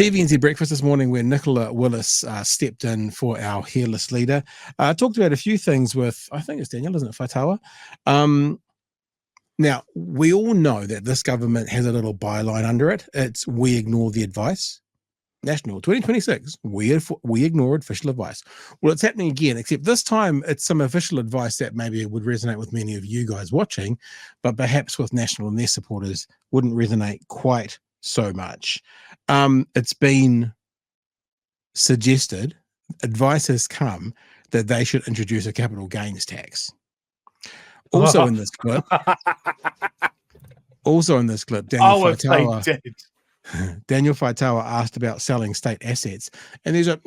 TVNZ Breakfast this morning, where Nicola Willis stepped in for our hairless leader. Talked about a few things with, I think it's Daniel, isn't it, Faitawa? Now, we all know that this government has a little byline under it. It's "We ignore the advice." National 2026, we ignore official advice. Well, it's happening again, except this time it's some official advice that maybe would resonate with many of you guys watching, but perhaps with National and their supporters wouldn't resonate quite so much. It's been suggested, advice has come that they should introduce a capital gains tax. Also in this clip, Daniel Faitawa asked about selling state assets, and there's a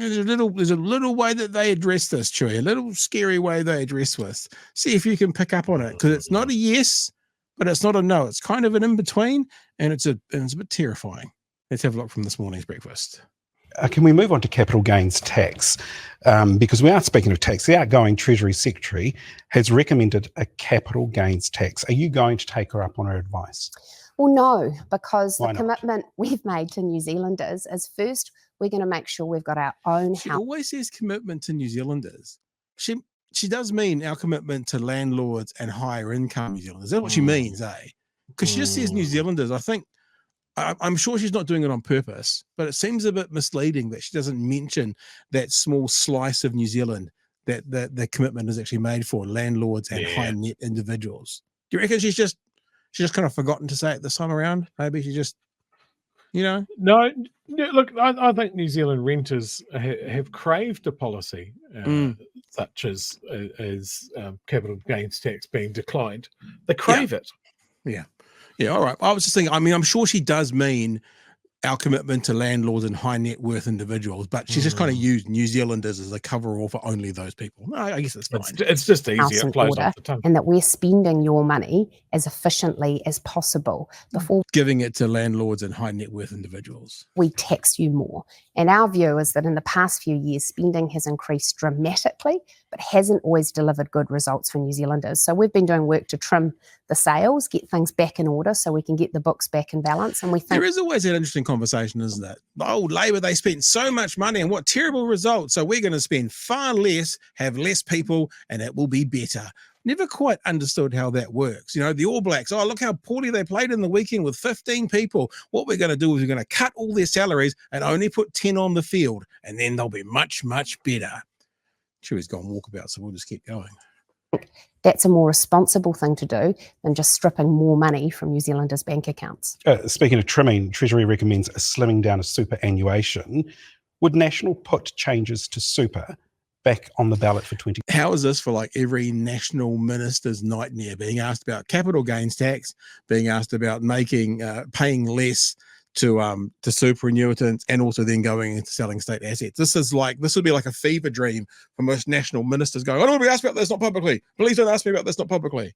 little way that they address this, Chewy, a little scary way they address this. See if you can pick up on it, because it's not a yes, but it's not a no. It's kind of an in between, and it's a bit terrifying. Let's have a look from this morning's breakfast. Can we move on to capital gains tax? Because we are speaking of tax. The outgoing Treasury Secretary has recommended a capital gains tax. Are you going to take her up on her advice? Well, no, because the commitment we've made to New Zealanders is, first, we're going to make sure we've got our own house. She always says commitment to New Zealanders. She does mean our commitment to landlords and higher income New Zealanders. That's what she means, eh? Because she just says New Zealanders. I'm sure she's not doing it on purpose, but it seems a bit misleading that she doesn't mention that small slice of New Zealand that the commitment is actually made for, landlords and high net individuals. Do you reckon she's just kind of forgotten to say it this time around? Maybe she just, No, look, I think New Zealand renters have craved a policy such as capital gains tax being declined. They crave it. Yeah, all right. I was just thinking, I'm sure she does mean our commitment to landlords and high net worth individuals, but she's just kind of used New Zealanders as a cover-all for only those people. No, I guess it's fine. It's just easier. It flows off the tongue. And that we're spending your money as efficiently as possible before giving it to landlords and high net worth individuals. We tax you more. And our view is that in the past few years, spending has increased dramatically, but hasn't always delivered good results for New Zealanders. So we've been doing work to trim the sails, get things back in order so we can get the books back in balance. And we think there is always that interesting conversation, isn't it? Oh, Labor, they spent so much money and what terrible results. So we're going to spend far less, have less people, and it will be better. Never quite understood how that works. The All Blacks, look how poorly they played in the weekend with 15 people. What we're going to do is we're going to cut all their salaries and only put 10 on the field, and then they'll be much, much better. Chewy's gone walkabout, so we'll just keep going. That's a more responsible thing to do than just stripping more money from New Zealanders' bank accounts. Speaking of trimming, Treasury recommends a slimming down of superannuation. Would National put changes to super back on the ballot for 20? How is this for like every national minister's nightmare? Being asked about capital gains tax, being asked about paying less to superannuitants, and also then going into selling state assets. This would be like a fever dream for most national ministers going, I don't want to be asked about this, not publicly. Please don't ask me about this, not publicly.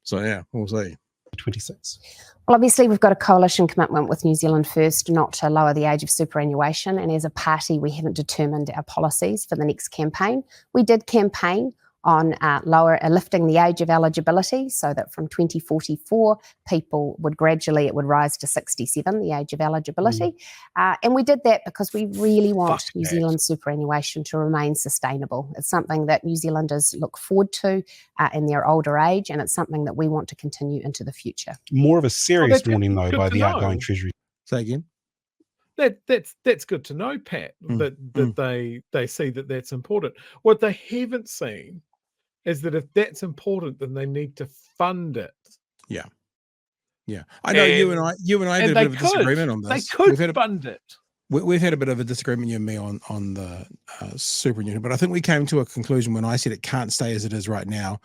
So yeah, we'll see. 26. Well, obviously we've got a coalition commitment with New Zealand First not to lower the age of superannuation, and as a party we haven't determined our policies for the next campaign. We did campaign on lifting the age of eligibility so that from 2044 it would rise to 67, the age of eligibility. And we did that because we really want New Zealand's superannuation to remain sustainable. It's something that New Zealanders look forward to in their older age, and it's something that we want to continue into the future. More of a serious warning though by the outgoing Treasury. Say again? That's good to know, Pat, that they see that that's important. What they haven't seen is that if that's important, then they need to fund it. Yeah. I know you and I had a bit of a disagreement on this. They could fund it. We've had a bit of a disagreement, you and me, on the superannuation, but I think we came to a conclusion when I said it can't stay as it is right now.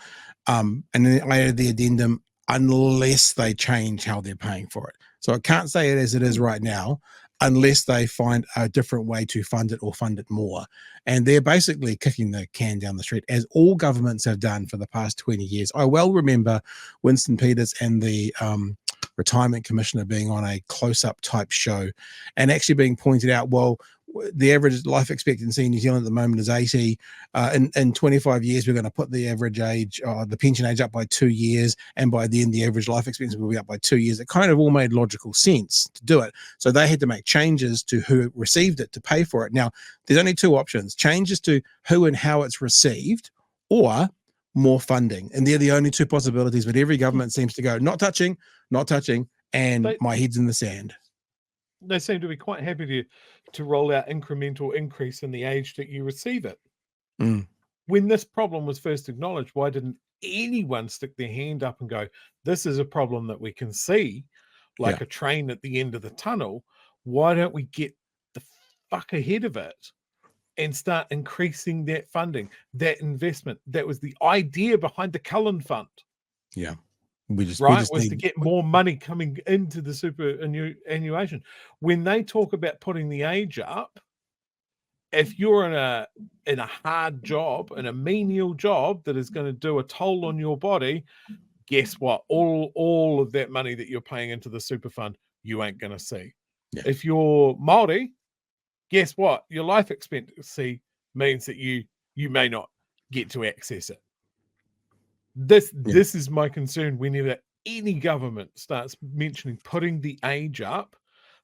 And then I added the addendum, unless they change how they're paying for it. So it can't stay as it is right now, unless they find a different way to fund it or fund it more. And they're basically kicking the can down the street, as all governments have done for the past 20 years. I well remember Winston Peters and the Retirement Commissioner being on a close-up type show and actually being pointed out, well, the average life expectancy in New Zealand at the moment is 80. In 25 years, we're going to put the average age, the pension age up by 2 years. And by then, the average life expectancy will be up by 2 years. It kind of all made logical sense to do it. So they had to make changes to who received it to pay for it. Now, there's only two options: changes to who and how it's received, or more funding. And they're the only two possibilities, but every government seems to go, not touching, and my head's in the sand. They seem to be quite happy to roll out incremental increase in the age that you receive it. When this problem was first acknowledged, why didn't anyone stick their hand up and go, this is a problem that we can see, like a train at the end of the tunnel? Why don't we get the fuck ahead of it and start increasing that funding, that investment? That was the idea behind the Cullen Fund. Yeah. Was to get more money coming into the superannuation. When they talk about putting the age up, if you're in a hard job, in a menial job that is going to do a toll on your body, guess what? All of that money that you're paying into the super fund, you ain't going to see. Yeah. If you're Māori, guess what? Your life expectancy means that you may not get to access it. This is my concern. Whenever any government starts mentioning putting the age up,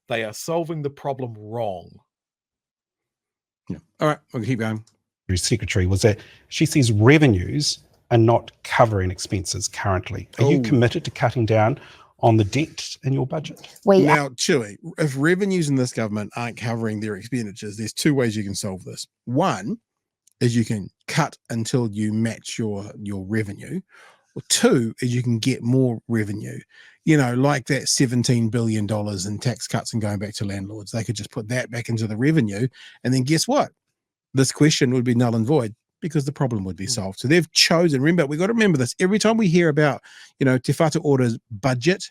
they are solving the problem wrong. Yeah. All right, we'll keep going. Secretary was that she says revenues are not covering expenses currently. Are you committed to cutting down on the debt in your budget? Now, Chewy, if revenues in this government aren't covering their expenditures, there's two ways you can solve this. One is you can cut until you match your revenue. Or two is you can get more revenue. You know, like that $17 billion in tax cuts and going back to landlords. They could just put that back into the revenue, and then guess what? This question would be null and void because the problem would be solved. So they've chosen, remember, we've got to remember this. Every time we hear about, Te Whatu Ora's budget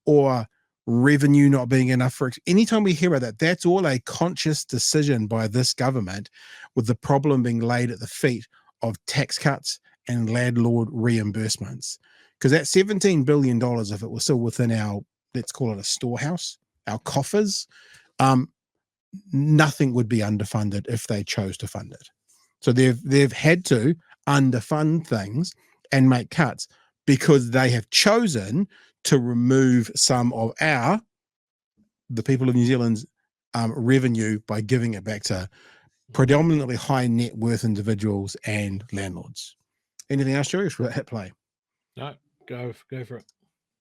or revenue not being enough for, anytime we hear about that, that's all a conscious decision by this government, with the problem being laid at the feet of tax cuts and landlord reimbursements. Because that $17 billion, if it was still within our, let's call it a storehouse, our coffers, nothing would be underfunded if they chose to fund it. So they've had to underfund things and make cuts because they have chosen to remove some of the people of New Zealand's revenue by giving it back to predominantly high net worth individuals and landlords. Anything else, Jerry? Or hit play? No, go for it.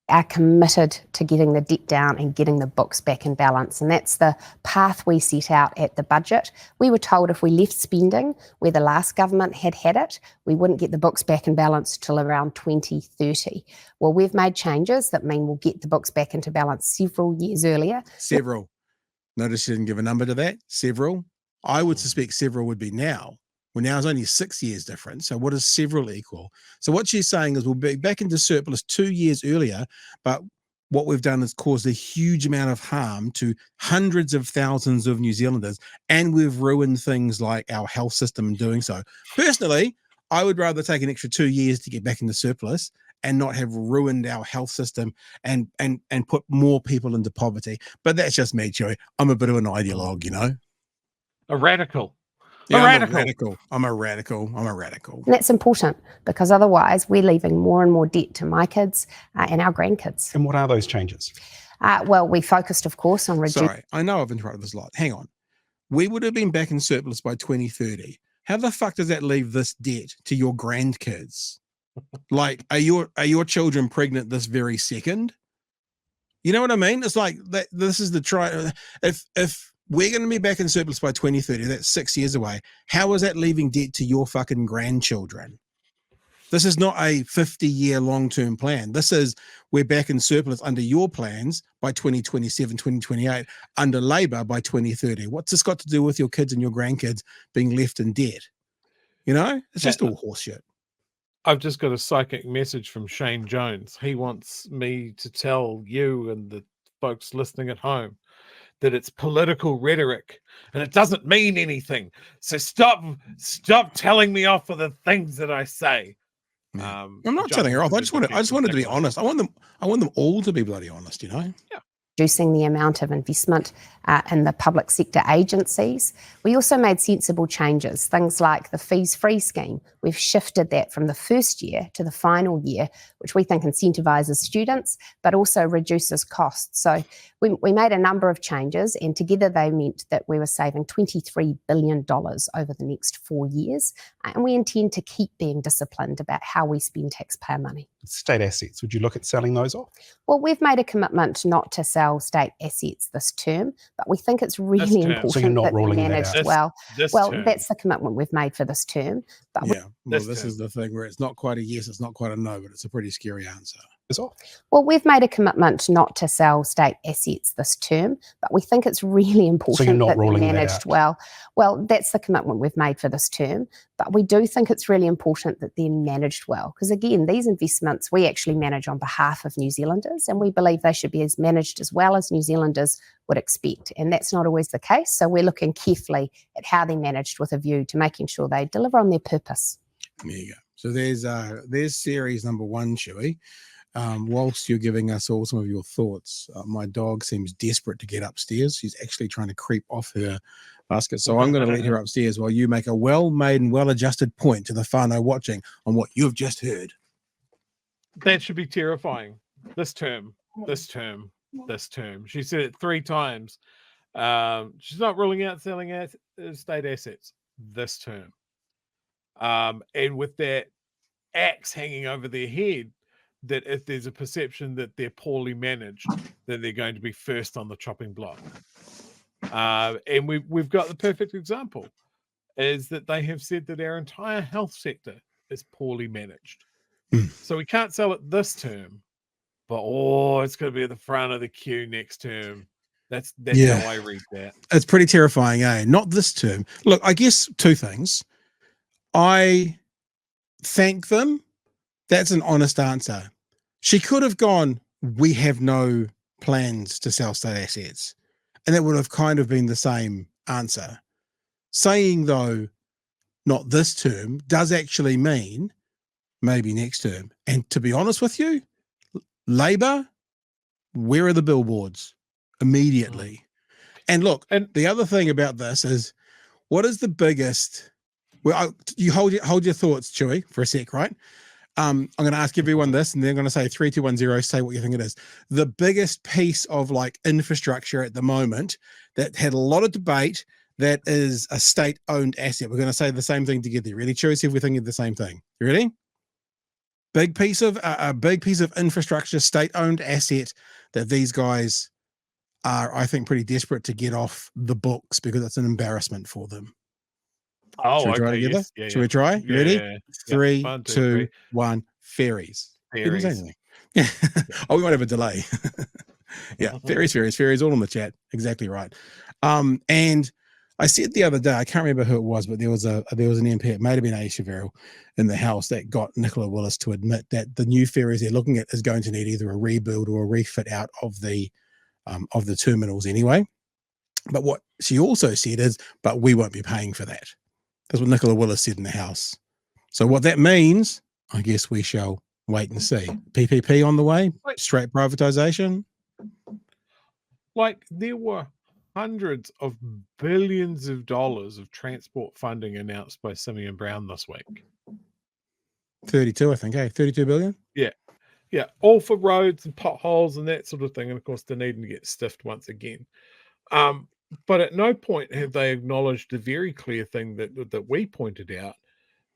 Are committed to getting the debt down and getting the books back in balance. And that's the path we set out at the budget. We were told if we left spending where the last government had it, we wouldn't get the books back in balance till around 2030. Well, we've made changes that mean we'll get the books back into balance several years earlier. Several. Notice you didn't give a number to that. Several. I would suspect several would be now. Well, now it's only 6 years difference. So what does several equal? So what she's saying is we'll be back into surplus 2 years earlier, but what we've done is caused a huge amount of harm to hundreds of thousands of New Zealanders, and we've ruined things like our health system in doing so. Personally, I would rather take an extra 2 years to get back into surplus and not have ruined our health system and put more people into poverty. But that's just me, Joey. I'm a bit of an ideologue, A radical. Yeah, I'm a radical. And that's important because otherwise we're leaving more and more debt to my kids and our grandkids. And what are those changes? Well, we focused, of course, on reducing. Sorry, I know I've interrupted this a lot. Hang on. We would have been back in surplus by 2030. How the fuck does that leave this debt to your grandkids? Like, are your children pregnant this very second? You know what I mean? It's like that. This is the try. If we're going to be back in surplus by 2030. That's 6 years away. How is that leaving debt to your fucking grandchildren? This is not a 50-year long-term plan. This is we're back in surplus under your plans by 2027, 2028, under Labour by 2030. What's this got to do with your kids and your grandkids being left in debt? It's just all horseshit. I've just got a psychic message from Shane Jones. He wants me to tell you and the folks listening at home that it's political rhetoric and it doesn't mean anything. So stop telling me off for the things that I say. I'm not telling her off. I just wanted to be honest. I want them all to be bloody honest, Yeah. reducing the amount of investment in the public sector agencies. We also made sensible changes, things like the fees-free scheme. We've shifted that from the first year to the final year, which we think incentivises students, but also reduces costs. So we made a number of changes, and together they meant that we were saving $23 billion over the next 4 years. And we intend to keep being disciplined about how we spend taxpayer money. State assets, would you look at selling those off? Well, we've made a commitment not to sell state assets this term, but we think it's really important So you're not that they're ruling that managed out? well. This Well, term. that's the commitment we've made for this term. But Yeah, well, This this term. is the thing where it's not quite a yes, it's not quite a no, but it's a pretty scary answer. Well, we've made a commitment not to sell state assets this term, but we think it's really important not that they're ruling that managed out? well. Well, that's the commitment we've made for this term, but we do think it's really important that they're managed well. Because again, these investments we actually manage on behalf of New Zealanders, and we believe they should be as managed as well as New Zealanders would expect. And that's not always the case. So we're looking carefully at how they're managed with a view to making sure they deliver on their purpose. There you go. So there's series number 1, Chewy. Whilst you're giving us all some of your thoughts, my dog seems desperate to get upstairs. She's actually trying to creep off her basket. So I'm going to let her upstairs while you make a well-made and well-adjusted point to the whānau watching on what you've just heard. That should be terrifying. This term. She said it 3 times. She's not ruling out selling state assets this term. And with that axe hanging over their head, that if there's a perception that they're poorly managed, then they're going to be first on the chopping block. And we've got the perfect example, is that they have said that our entire health sector is poorly managed. So we can't sell it this term, but it's going to be at the front of the queue next term. That's how I read that. It's pretty terrifying, eh? Not this term. Look, I guess 2 things. I thank them. That's an honest answer. She could have gone, we have no plans to sell state assets. And that would have kind of been the same answer. Saying, though, not this term does actually mean maybe next term. And to be honest with you, Labour, where are the billboards? Immediately. And look, the other thing about this is, what is the biggest... Well, you hold your thoughts, Chewy, for a sec, right? I'm going to ask everyone this, and then I'm going to say 3, 2, 1, 0. Say what you think it is. The biggest piece of like infrastructure at the moment that had a lot of debate, that is a state-owned asset. We're going to say the same thing together. Ready? Chewy, see if we're thinking the same thing. You ready? Big piece of infrastructure, state-owned asset that these guys are, I think, pretty desperate to get off the books because it's an embarrassment for them. Should we try together? Yes. Yeah, Should we try? You ready? Yeah. 3, 1, 2, 2, 3. 1. Ferries. Didn't say Ferries. anything. Oh, we might have a delay. Yeah, ferries, all in the chat. Exactly right. And I said the other day, I can't remember who it was, but there was an MP, it may have been Aisha Verrill in the House, that got Nicola Willis to admit that the new ferries they're looking at is going to need either a rebuild or a refit out of the terminals anyway. But what she also said is, but we won't be paying for that. That's what Nicola Willis said in the House. So what that means, I guess we shall wait and see. PPP on the way, straight privatisation. Like, there were hundreds of billions of dollars of transport funding announced by Simeon Brown this week. 32, I think, 32 billion? Yeah, all for roads and potholes and that sort of thing. And of course, they're needing to get stiffed once again. But at no point have they acknowledged the very clear thing that we pointed out,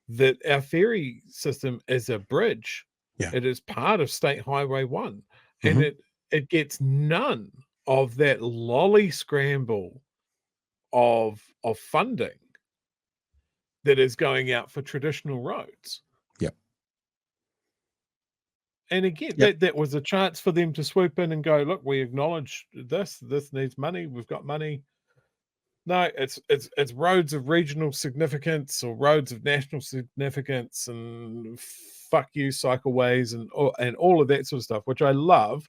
that our ferry system is a bridge. Yeah. It is part of State Highway 1. And it gets none of that lolly scramble of funding that is going out for traditional roads. Yep. And again, that was a chance for them to swoop in and go, look, we acknowledge this needs money, we've got money. No, it's roads of regional significance or roads of national significance, and fuck you cycleways and all of that sort of stuff, which I love,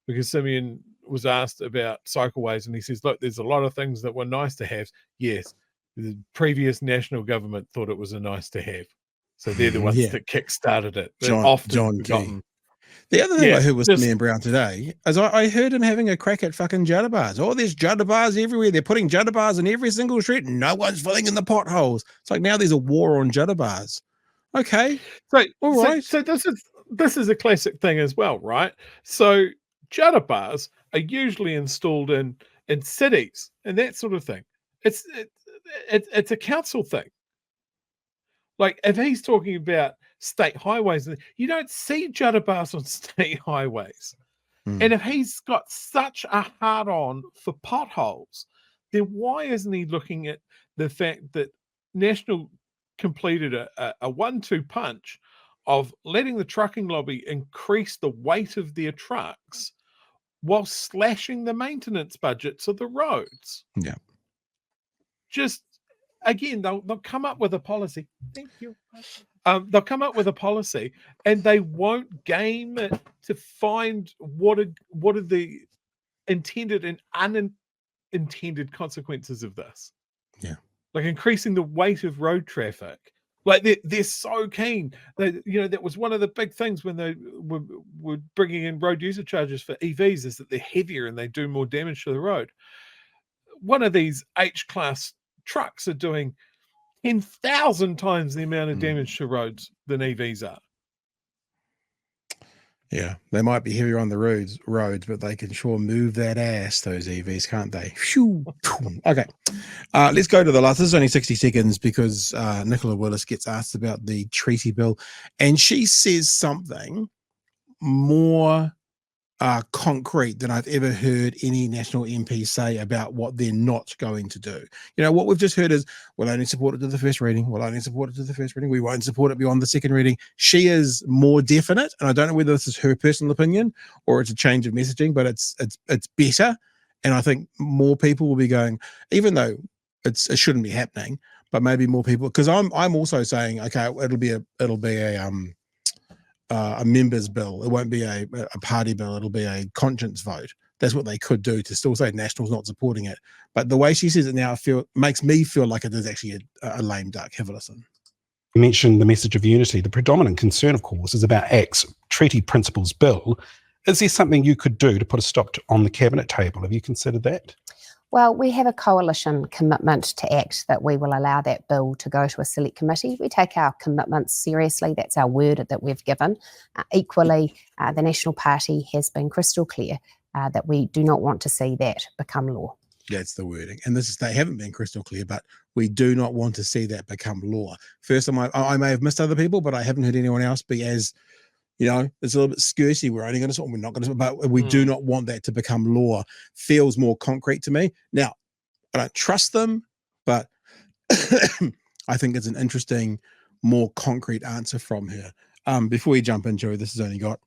because Simeon was asked about cycleways and he says, look, there's a lot of things that were nice to have. Yes, the previous national government thought it was a nice to have. So they're the ones that kick-started it. John Key. The other thing Yeah, I heard was just- Ian Brown today is I heard him having a crack at fucking judder bars. Oh, there's judder bars everywhere. They're putting judder bars in every single street. No one's filling in the potholes. It's like now there's a war on judder bars. Okay, all right. So this is a classic thing as well, right? So judder bars are usually installed in cities and that sort of thing. It's a council thing. Like if he's talking about state highways, you don't see judder bars on state highways. And if he's got such a hard on for potholes, then why isn't he looking at the fact that National completed a 1-2 punch of letting the trucking lobby increase the weight of their trucks while slashing the maintenance budgets of the roads? Yeah. Just again, they'll come up with a policy. Thank you. They'll come up with a policy and they won't game it to find what are the intended and unintended consequences of this. Yeah. Like increasing the weight of road traffic. Like they're so keen. That was one of the big things when they were bringing in road user charges for EVs, is that they're heavier and they do more damage to the road. One of these H-class trucks are doing 10,000 times the amount of damage to roads than EVs are. Yeah, they might be heavier on the roads, but they can sure move that ass, those EVs, can't they? Phew. Okay, let's go to the last. This is only 60 seconds because Nicola Willis gets asked about the treaty bill, and she says something more concrete than I've ever heard any national MP say about what they're not going to do. What we've just heard is, we'll only support it to the first reading. We'll only support it to the first reading. We won't support it beyond the second reading. She is more definite, and I don't know whether this is her personal opinion or it's a change of messaging, but it's better. And I think more people will be going, even though it shouldn't be happening, but maybe more people, because I'm also saying, okay, it'll be a members bill. It won't be a party bill. It'll be a conscience vote. That's what they could do to still say National's not supporting it. But the way she says it now makes me feel like it is actually a lame duck. Have a listen. You mentioned the message of unity. The predominant concern, of course, is about ACT's Treaty Principles Bill. Is there something you could do to put a stop on the cabinet table? Have you considered that? Well, we have a coalition commitment to ACT that we will allow that bill to go to a select committee. We take our commitments seriously. That's our word that we've given. Equally, the National Party has been crystal clear that we do not want to see that become law. That's the wording. And they haven't been crystal clear, but we do not want to see that become law. First time I may have missed other people, but I haven't heard anyone else be as, it's a little bit skirty. We're only going to, we're not going to, but we do not want that to become law. Feels more concrete to me. Now, I don't trust them, but I think it's an interesting, more concrete answer from her. Before we jump into it, this has only got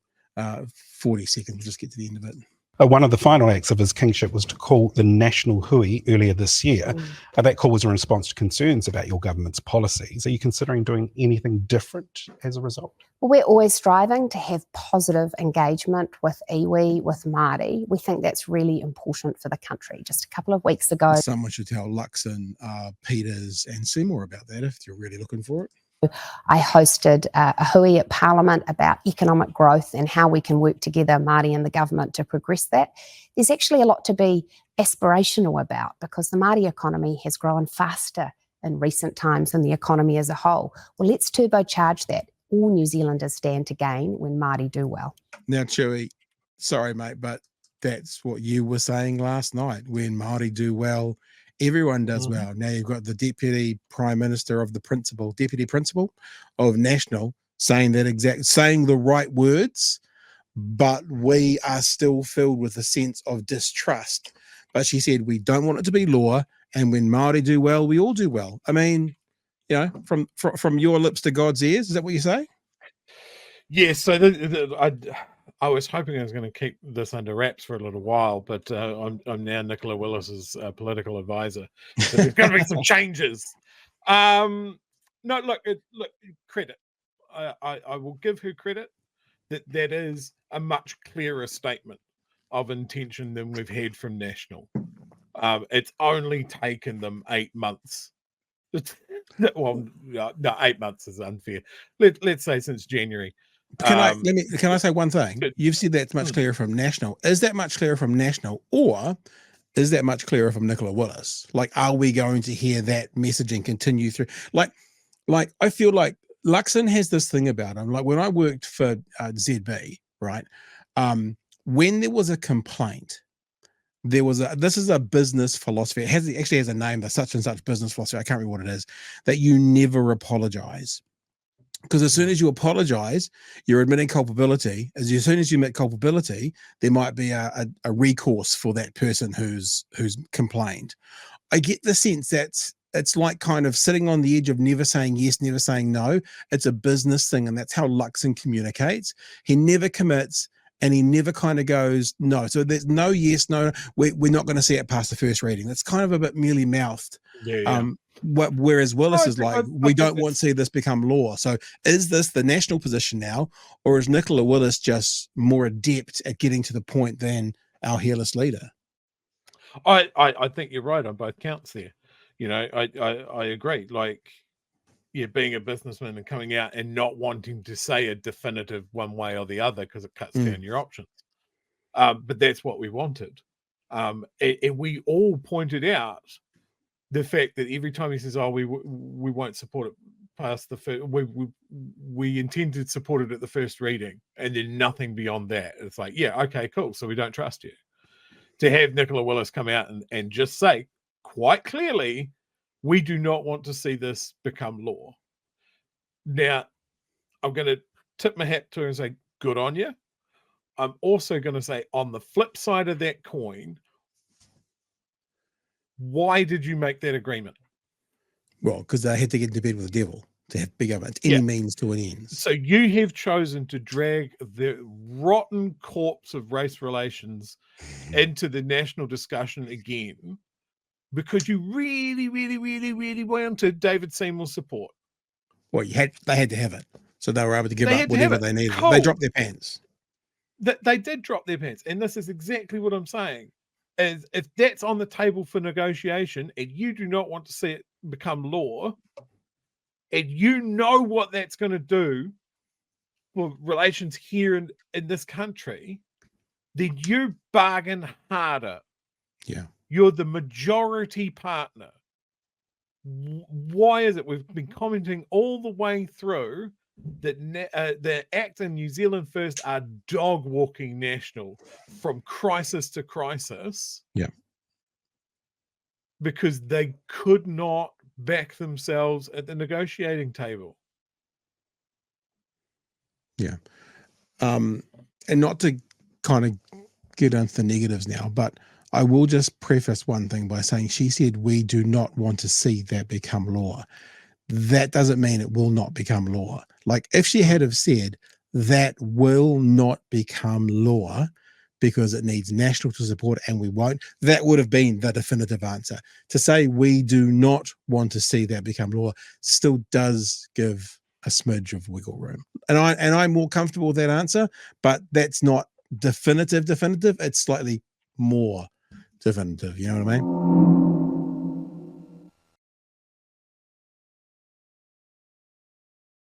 40 seconds. We'll just get to the end of it. One of the final acts of his kingship was to call the National Hui earlier this year. That call was in response to concerns about your government's policies. Are you considering doing anything different as a result? Well, we're always striving to have positive engagement with iwi, with Māori. We think that's really important for the country. Just a couple of weeks ago, someone should tell Luxon, Peters and Seymour about that if you're really looking for it. I hosted a hui at Parliament about economic growth and how we can work together, Māori and the government, to progress that. There's actually a lot to be aspirational about, because the Māori economy has grown faster in recent times than the economy as a whole. Well, let's turbocharge that. All New Zealanders stand to gain when Māori do well. Now, Chewy, sorry, mate, but that's what you were saying last night. When Māori do well, everyone does well. Now you've got the deputy prime minister of the deputy principal of National saying the right words, but we are still filled with a sense of distrust. But she said, we don't want it to be law. And when Māori do well, we all do well. I mean, from your lips to God's ears, is that what you say? Yes. So I was hoping I was going to keep this under wraps for a little while, but I'm now Nicola Willis's political advisor. So there's going to be some changes. No, look, credit. I will give her credit that is a much clearer statement of intention than we've had from National. It's only taken them 8 months. Well, no, 8 months is unfair. Let's say since January Can I say one thing? Good. You've said that's much clearer from national. Is that much clearer from national, or is that much clearer from Nicola Willis? Like, are we going to hear that messaging continue through? Like I feel like Luxon has this thing about him. Like when I worked for ZB, right? When there was a complaint, this is a business philosophy. It actually has a name, the such and such business philosophy. I can't remember what it is, that you never apologize. Because as soon as you apologize, you're admitting culpability. As soon as you admit culpability, there might be a recourse for that person who's complained. I get the sense that it's like kind of sitting on the edge of never saying yes, never saying no. It's a business thing, and that's how Luxon communicates. He never commits, and he never kind of goes no. So there's no yes, no. We're not going to see it past the first reading. That's kind of a bit mealy mouthed. Yeah. Whereas Willis is like, we don't want to see this become law. So is this the national position now, or is Nicola Willis just more adept at getting to the point than our hairless leader? I think you're right on both counts there. You know, I agree. Like, yeah, being a businessman and coming out and not wanting to say a definitive one way or the other because it cuts down your options. But that's what we wanted. And we all pointed out the fact that every time he says, "Oh, we won't support it past the first," we intend to support it at the first reading, and then nothing beyond that. It's like, yeah, okay, cool. So we don't trust you. To have Nicola Willis come out and just say quite clearly, we do not want to see this become law. Now, I'm going to tip my hat to her and say, good on you. I'm also going to say, on the flip side of that coin, why did you make that agreement? Well, because they had to get into bed with the devil to have big government, any means to an end. So you have chosen to drag the rotten corpse of race relations into the national discussion again because you really, really, really, really wanted David Seymour's support. Well, they had to have it. So they were able to give They up whatever they needed. They dropped their pants. They did drop their pants. And this is exactly what I'm saying. Is if that's on the table for negotiation and you do not want to see it become law, and you know what that's going to do for relations here in this country, then you bargain harder. Yeah. You're the majority partner. Why is it we've been commenting all the way through that the Act and New Zealand First are dog walking national from crisis to crisis? Yeah. Because they could not back themselves at the negotiating table. Yeah. And not to kind of get into the negatives now, but I will just preface one thing by saying she said we do not want to see that become law. That doesn't mean it will not become law. Like if she had have said that will not become law because it needs national to support and we won't, that would have been the definitive answer. To say we do not want to see that become law still does give a smidge of wiggle room. And I'm more comfortable with that answer, but that's not definitive. It's slightly more definitive. You know what I mean?